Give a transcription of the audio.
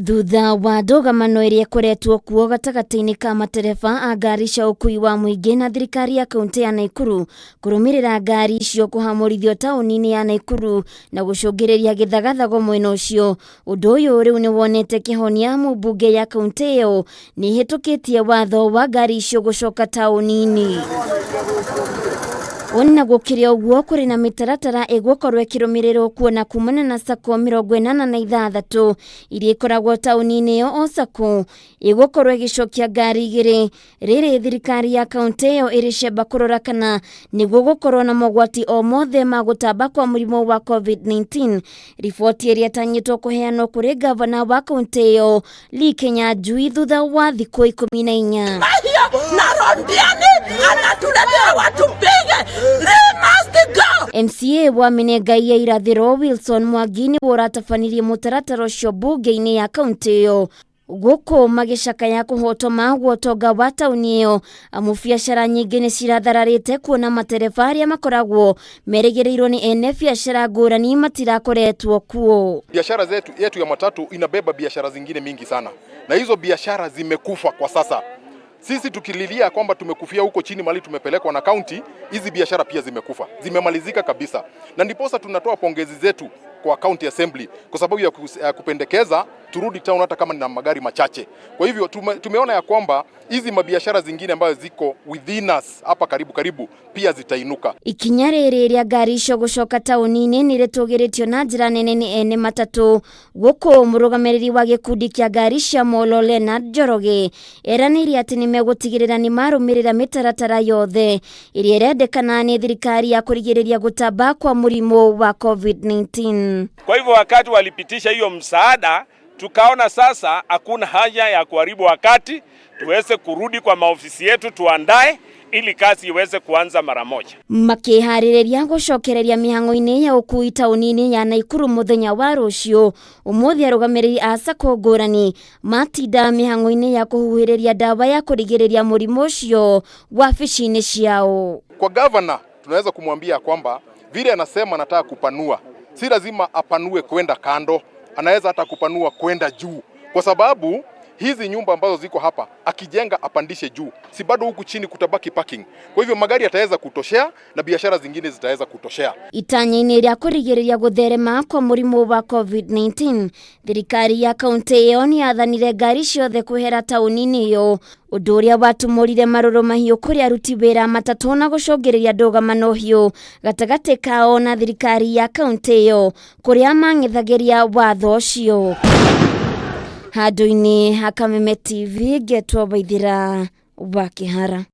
Thutha wa ndũgamano ĩrĩa ĩkoretwo kuo gatagatĩ-inĩ ka matereba a ngari cia ũkui wa mũingĩ na thirikari ya kaunti ya Nakuru kũrũmĩrĩra ngari icio kũhamũrithio taũni-inĩ ya Nakuru na gũcũngĩrĩria gĩthagathago mwena ũcio, ũndũ ũyũ rĩu nĩ wonete kĩhonia mũmbunge ya kaunti ĩyo nĩ ĩhĩtũkĩtie watho wa ngari icio gũcoka taũni-inĩ. Ona gũkĩrĩ ũguo kũrĩ na mĩtaratara ĩgũkorwo ĩkĩrũmĩrĩrwo kuona kumana na SACCO 86 iria ikoragwo taũni-inĩ ĩyo o SACCO ĩgũkorwo ĩgĩcokia ngari igĩrĩ. Rĩrĩ thirikari ya kaunti ĩyo ĩrĩ cemba kũrora kana nĩguo gũkorwo na mogwati o mothe ma gũtamba kwa mũrimũ wa COVID-19. Riboti ĩrĩa ĩtanyĩtwo kũheanwo kũrĩ gavana wa kaunti ĩyo Lee Kinyanjui thutha wa thikũ 14. MCA wa Menengai ya irathĩro Wilson Mwangi nĩ ũratabanirie mũtaratara ũcio mbunge-inĩ ya kaunti ĩyo gũkũ magĩcakaya kũhotoma gwotonga wa taũni ĩyo. Biacara nyingĩ nĩ cirathararĩte kuona matereba arĩa makoragwo merĩgĩrĩirwo nĩ ene biacara ngũrani matirakoretwo kuo. Biashara yetu ya matatu inabeba biashara zingine mingi sana, na hizo biashara zimekufa kwa sasa. Sisi tukililia kwamba tumekufia huko chini mali tumepelekwa na county, hizi biashara pia zimekufa, zimemalizika kabisa. Na ndiposa tunatoa pongezi zetu kwa county assembly kwa sababu ya kupendekeza turudi town hata kama ni na magari machache. Kwa hivyo tumeona ya kwamba hizi mabiashara zingine ambazo ziko within us hapa karibu pia zitainuka. Ikinya rĩrĩ rĩa ngari icio gũcoka taũni-inĩ nĩ rĩtũgĩrĩtio na njĩra nene nĩ ene matatũ. Gũkũ mũrũgamĩrĩri wa gĩkundi kĩa ngari cia Molo Leonard Njoroge eranĩire atĩ nĩ megũtigĩrĩra nĩ marũmĩrĩra mĩtaratara yothe ĩrĩa ĩrendekana nĩ thirikari ya kũrigĩrĩria gũtamba kwa mũrimũ wa COVID-19. Kwa hivyo wakati walipitisha hiyo msaada, tukaona sasa hakuna haja ya kuharibu wakati, tuweze kurudi kwa maofisi yetu tuandae ili kazi iweze kuanza mara moja. Makĩharĩrĩria gũcokereria mĩhang'o-inĩ ya ũkui taũni-inĩ ya Nakuru mũthenya wa rũciũ, ũmũthĩ arũgamĩrĩri a SACCO ngũrani matinda mĩhang'o-inĩ ya kũhuhĩrĩria ndawa ya kũrigĩrĩria mũrimũ ũcio wabici-inĩ ciao. Kwa governor tunaweza kumwambia kwamba vile anasema anataka kupanua, si lazima apanue kwenda kando, anaweza hata kupanua kwenda juu, kwa sababu hizi nyumba ambazo ziko hapa akijenga apandishe juu, si bado huku chini kutabaki parking. Kwa hivyo magari yataweza kutoshea na biashara zingine zitaweza kutoshea. Itanya-inĩ rĩa kũrigĩrĩria gũtherema kwa mũrimũ wa COVID-19, thirikari ya kaunti ĩyo nĩ yathanire ngari ciothe kwehera taũni-inĩ ĩyo, ũndũ ũrĩa watũmũrire marũrũ mahiũ kũrĩ aruti wĩra matatũ na gũcũngĩrĩria ndũgamano hiũ gatagatĩ kao na thirikari ya kaunti ĩyo kũrĩa mang'ethagĩria watho ũcio. Handũ-inĩ ha Kameme TV, Getwo Waithira wa Kĩhara.